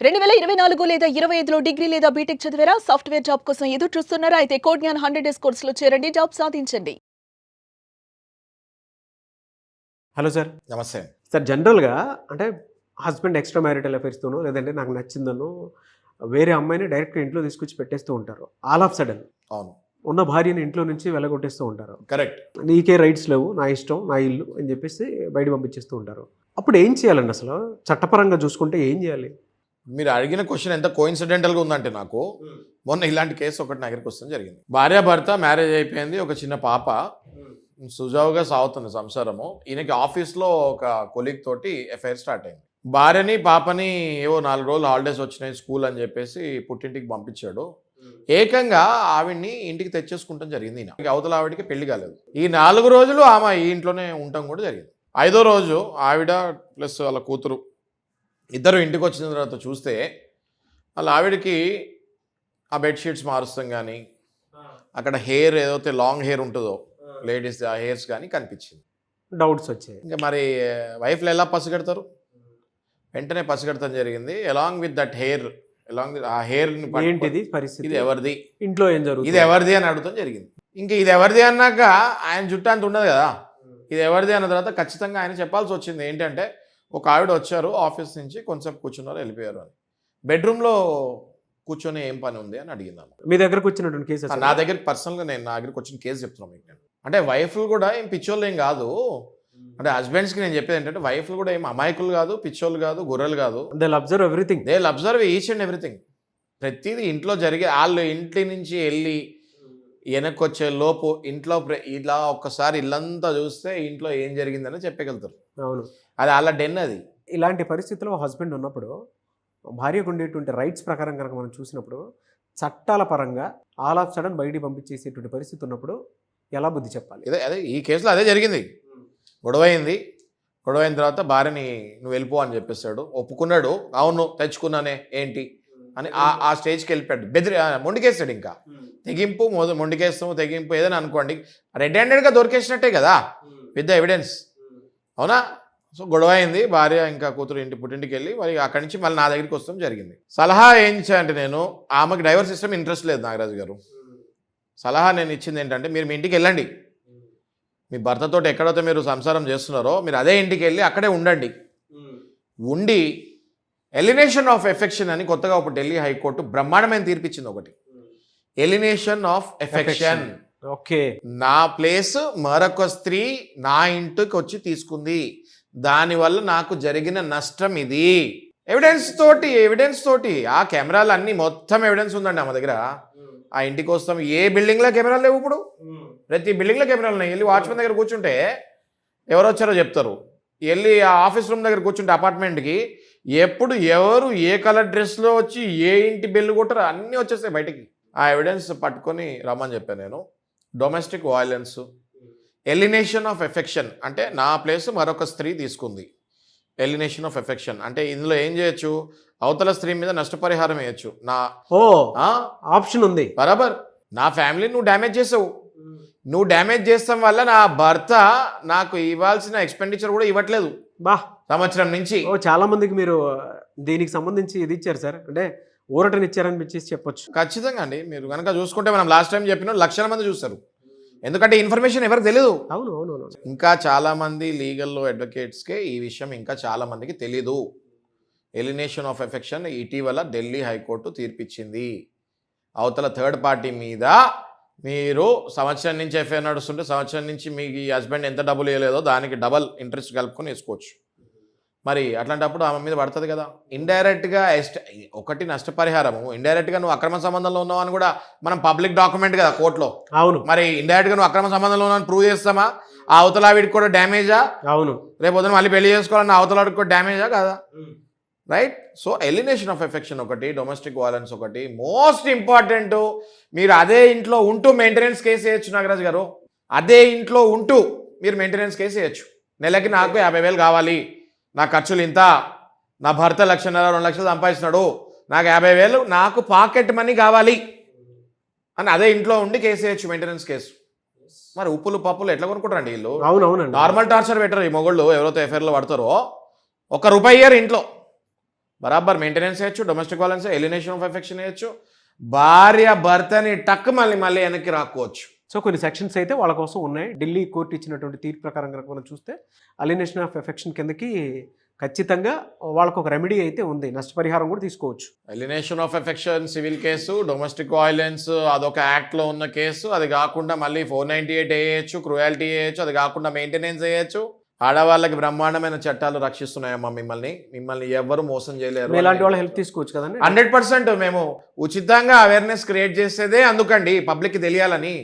2024 లేదా 25లో డిగ్రీ లేదా బీటెక్ చదివారా? సాఫ్ట్‌వేర్ జాబ్ కోసం ఎదురు చూస్తున్నారా? అయితే కోడ్ జ్ఞాన్ 100 డేస్ కోర్సులో చేరండి. జాబ్ సాధించండి. Hello sir. నమస్తే. సార్ జనరల్‌గా అంటే హస్బెండ్ ఎక్స్‌ట్రా మ్యారిటల్ అఫైర్స్‌తోనో లేదంటే నాకు నచ్చిందనో వేరే అమ్మాయిని డైరెక్ట్‌గా ఇంట్లో తీసుకొచ్చి పెట్టేస్తూ ఉంటారు. ఆల్ ఆఫ్ సడెన్ అవును, ఉన్న భార్యని ఇంట్లో నుంచి వెళ్ళగొట్టేస్తూ ఉంటారు. కరెక్ట్. నీకే రైట్స్ లేవు, నా ఇష్టం, నా ఇల్లు అని చెప్పేసి బయట పంపించేస్తూ ఉంటారు. అప్పుడు ఏం చేయాలండి అసలు? చట్టపరంగా చూసుకుంటే ఏం చేయాలి? మీరు అడిగిన క్వశ్చన్ ఎంత కోయిన్సిడెంటల్గా ఉందంటే నాకు మొన్న ఇలాంటి కేసు ఒకటి నా దగ్గరికి వస్తుంది జరిగింది. భార్యాభర్త మ్యారేజ్ అయిపోయింది, ఒక చిన్న పాప సుజావుగా సాగుతుంది సంసారము. ఈయనకి ఆఫీస్లో ఒక కొలీగ్ తోటి ఎఫ్ఐఆర్ స్టార్ట్ అయింది. భార్యని పాపని ఏవో 4 రోజులు హాలిడేస్ వచ్చినాయి స్కూల్ అని చెప్పేసి పుట్టింటికి పంపించాడు. ఏకంగా ఆవిడ్ని ఇంటికి తెచ్చేసుకుంటాం జరిగింది. ఈయన అవతల ఆవిడికి పెళ్లి కాలేదు. ఈ 4 రోజులు ఆమె ఈ ఇంట్లోనే ఉండటం కూడా జరిగింది. 5వ రోజు ఆవిడ ప్లస్ వాళ్ళ కూతురు ఇద్దరు ఇంటికి వచ్చిన తర్వాత చూస్తే వాళ్ళ ఆవిడకి ఆ బెడ్షీట్స్ మారుస్తాం కానీ అక్కడ హెయిర్ ఏదైతే లాంగ్ హెయిర్ ఉంటుందో లేడీస్ ఆ హెయిర్స్ కానీ కనిపించింది. డౌట్స్ వచ్చాయి. ఇంకా మరి వైఫ్లు ఎలా పసిగడతారు? వెంటనే పసిగడతాం జరిగింది. Along with that hair, along with ఆ హెయిర్ని ఏంటిది పరిస్థితి, ఇది ఎవరిది, ఇంట్లో ఏం జరుగుతుంది, ఇది ఎవరిది అని అడుగుతాం జరిగింది. ఇంకా ఇది ఎవరిది అన్నాక ఆయన జుట్టు అంత ఉండదు కదా, ఇది ఎవరిది అన్న తర్వాత ఖచ్చితంగా ఆయన చెప్పాల్సి వచ్చింది. ఏంటంటే ఒక ఆవిడ వచ్చారు ఆఫీస్ నుంచి, కొంచెం కూర్చున్నారు, వెళ్ళిపోయారు అని. బెడ్రూమ్లో కూర్చొని ఏం పని ఉంది అని అడిగిందాము. మీ దగ్గరకు వచ్చినటువంటి కేసు? నా దగ్గర పర్సనల్గా నా దగ్గరకు వచ్చిన కేసు చెప్తున్నాను మీకు నేను. అంటే వైఫ్లు కూడా ఏం పిచ్చోళ్ళు ఏం కాదు. అంటే హస్బెండ్స్కి నేను చెప్పేది ఏంటంటే వైఫ్లు కూడా ఏం అమాయకులు కాదు, పిచ్చోళ్ళు కాదు, గొర్రెలు కాదు. They observe everything. They observe each and everything. ప్రతిదీ ఇంట్లో జరిగే, వాళ్ళు ఇంటి నుంచి వెళ్ళి వెనక్కి వచ్చే లోపు ఇంట్లో ఇలా ఒక్కసారి ఇల్లంతా చూస్తే ఇంట్లో ఏం జరిగిందని చెప్పగలుగుతారు. అవును, అది అలా డెన్. అది ఇలాంటి పరిస్థితిలో హస్బెండ్ ఉన్నప్పుడు భార్యకు ఉండేటువంటి రైట్స్ ప్రకారం కనుక మనం చూసినప్పుడు చట్టాల పరంగా ఆల్ ఆఫ్ సడన్ బయటికి పంపించేసేటువంటి పరిస్థితి ఉన్నప్పుడు ఎలా బుద్ధి చెప్పాలి? అదే ఈ కేసులో అదే జరిగింది. గొడవైంది. గొడవైన తర్వాత భార్యని నువ్వు వెళ్ళిపో అని చెప్పేస్తాడు. ఒప్పుకున్నాడు, అవును తెచ్చుకున్నానే ఏంటి అని ఆ స్టేజ్కి వెళ్ళిపోయాడు. మొండికేస్తాడు. ఇంకా తెగింపు మొండికేస్తాము, తెగింపు ఏదైనా అనుకోండి, రెడ్ హ్యాండెడ్గా దొరికేసినట్టే కదా విత్ ద ఎవిడెన్స్. అవునా? సో గొడవ అయింది. భార్య ఇంకా కూతురు పుట్టింటికి వెళ్ళి మరి అక్కడి నుంచి మళ్ళీ నా దగ్గరికి వస్తాం జరిగింది. సలహా ఏం ఇచ్చానంటే, నేను ఆమెకు డైవర్స్ సిస్టమ్ ఇంట్రెస్ట్ లేదు నాగరాజు గారు. సలహా నేను ఇచ్చింది ఏంటంటే, మీరు మీ ఇంటికి వెళ్ళండి, మీ భర్తతో ఎక్కడైతే మీరు సంసారం చేస్తున్నారో మీరు అదే ఇంటికి వెళ్ళి అక్కడే ఉండండి. ఉండి ఎలినేషన్ ఆఫ్ ఎఫెక్షన్ అని కొత్తగా ఒక ఢిల్లీ హైకోర్టు బ్రహ్మాండమైన తీర్పిచ్చింది. ఒకటి ఎలినేషన్ ఆఫ్ ఎఫెక్షన్. ఓకే, ఆ ప్లేస్ మరొక స్త్రీ నా ఇంటికి వచ్చి తీసుకుంది, దానివల్ల నాకు జరిగిన నష్టం ఇది. ఎవిడెన్స్ తోటి ఆ కెమెరాలు అన్ని మొత్తం ఎవిడెన్స్ ఉందండి ఆమె దగ్గర. ఆ ఇంటికి వస్తాం, ఏ బిల్డింగ్లో కెమెరాలు లేవు ఇప్పుడు, ప్రతి బిల్డింగ్లో కెమెరాలు ఉన్నాయి. వెళ్ళి వాచ్మెన్ దగ్గర కూర్చుంటే ఎవరు వచ్చారో చెప్తారు. వెళ్ళి ఆ ఆఫీస్ రూమ్ దగ్గర కూర్చుంటే అపార్ట్మెంట్కి ఎప్పుడు ఎవరు ఏ కలర్ డ్రెస్లో వచ్చి ఏ ఇంటి బెల్లు కొట్టారో అన్నీ వచ్చేస్తాయి బయటికి. ఆ ఎవిడెన్స్ పట్టుకొని రమ్మని చెప్పాను నేను. Domestic violence, alienation of affection అంటే నా ప్లేస్ మరొక స్త్రీ తీసుకుంది. ఎలినేషన్ ఆఫ్ ఎఫెక్షన్ అంటే ఇందులో ఏం చేయొచ్చు, అవతల స్త్రీ మీద నష్టపరిహారం వేయచ్చు. ఆప్షన్ ఉంది బరాబర్. నా ఫ్యామిలీ నువ్వు డ్యామేజ్ చేసావు, నువ్వు డ్యామేజ్ చేస్తాం వల్ల నా భర్త నాకు ఇవ్వాల్సిన ఎక్స్పెండిచర్ కూడా ఇవ్వట్లేదు సంవత్సరం నుంచి. చాలా మందికి మీరు దీనికి సంబంధించి ఇది ఇచ్చారు సార్, అంటే ఊరటనిచ్చారని చెప్పొచ్చు. ఖచ్చితంగా అండి. మీరు కనుక చూసుకుంటే మనం లాస్ట్ టైం చెప్పిన లక్షల మంది చూస్తారు, ఎందుకంటే ఇన్ఫర్మేషన్ ఎవరికి తెలియదు. అవును అవును. ఇంకా చాలా మంది లీగల్లో అడ్వకేట్స్కే ఈ విషయం ఇంకా చాలా మందికి తెలీదు. ఎలినేషన్ ఆఫ్ ఎఫెక్షన్ ఇటీవల ఢిల్లీ హైకోర్టు తీర్పిచ్చింది. అవతల థర్డ్ పార్టీ మీద మీరు సంవత్సరం నుంచి ఎఫ్ఐఆర్ నడుస్తుంటే సంవత్సరం నుంచి మీకు ఈ హస్బెండ్ ఎంత డబ్బులు ఇవ్వలేదో దానికి డబల్ ఇంట్రెస్ట్ కలుపుకొని వేసుకోవచ్చు. మరి అట్లాంటప్పుడు ఆమె మీద పడుతుంది కదా. ఇండైరెక్ట్గా ఒకటి నష్టపరిహారము, ఇండైరెక్ట్గా నువ్వు అక్రమ సంబంధంలో ఉన్నావు అని కూడా మనం పబ్లిక్ డాక్యుమెంట్ కదా కోర్టులో. అవును. మరి ఇండైరెక్ట్గా నువ్వు అక్రమ సంబంధంలో ఉన్నావు ప్రూవ్ చేస్తామా? ఆ అవతల వీడికి కూడా డ్యామేజా? అవును. రేపు పొద్దున మళ్ళీ పెళ్లి చేసుకోవాలన్న అవతల వాడికి కూడా డ్యామేజా కదా? Right. So alienation of affection ఒకటి, డొమెస్టిక్ వయలెన్స్ ఒకటి. మోస్ట్ ఇంపార్టెంట్, మీరు అదే ఇంట్లో ఉంటూ మెయింటెనెన్స్ కేసు వేయచ్చు నాగరాజు గారు. అదే ఇంట్లో ఉంటూ మీరు మెయింటెనెన్స్ కేసు వేయచ్చు. నెలకి నాకు 50,000 కావాలి, నా ఖర్చులు ఇంత, నా భర్త 1,50,000 2 లక్షలు సంపాదిస్తున్నాడు, నాకు 50,000 నాకు పాకెట్ మనీ కావాలి అని అదే ఇంట్లో ఉండి కేసు వేయచ్చు, మెయింటెనెన్స్ కేసు. మరి ఉప్పులు పప్పులు ఎట్లా కొనుక్కుంటారండి వీళ్ళు? అవునవునండి. నార్మల్ టార్చర్ పెట్టరు ఈ మొగోళ్ళు ఎవరైతే ఎఫ్ఐఆర్లో పడతారో. ₹1 ఇంట్లో బరాబర్ మెయింటెనెన్స్ వేయచ్చు, domestic violence, alienation of affection వేయచ్చు, భార్య భర్తని టక్ మళ్ళీ వెనక్కి రాకోవచ్చు. సో కొన్ని సెక్షన్స్ అయితే వాళ్ళ కోసం ఉన్నాయి. ఢిల్లీ కోర్టు ఇచ్చినటువంటి తీర్పు ప్రకారం కనుక మనం చూస్తే అలినేషన్ ఆఫ్ ఎఫెక్షన్ కిందకి ఖచ్చితంగా వాళ్ళకు ఒక రెమెడీ అయితే ఉంది, నష్టపరిహారం కూడా తీసుకోవచ్చు. Alienation of affection civil case, domestic violence అదొక యాక్ట్లో ఉన్న కేసు, అది కాకుండా మళ్ళీ 498 వేయచ్చు, క్రూయాలిటీ వేయచ్చు, అది కాకుండా మెయింటెనెన్స్ వేయచ్చు. ఆడవాళ్ళకి బ్రహ్మాండమైన చట్టాలు రక్షిస్తున్నాయమ్మా మిమ్మల్ని ఎవరు మోసం చేయలేరు. ఇలాంటి వాళ్ళ హెల్ప్ తీసుకోవచ్చు కదండి. 100% మేము ఉచితంగా అవేర్నెస్ క్రియేట్ చేసేదే అందుకండి, పబ్లిక్కి తెలియాలని.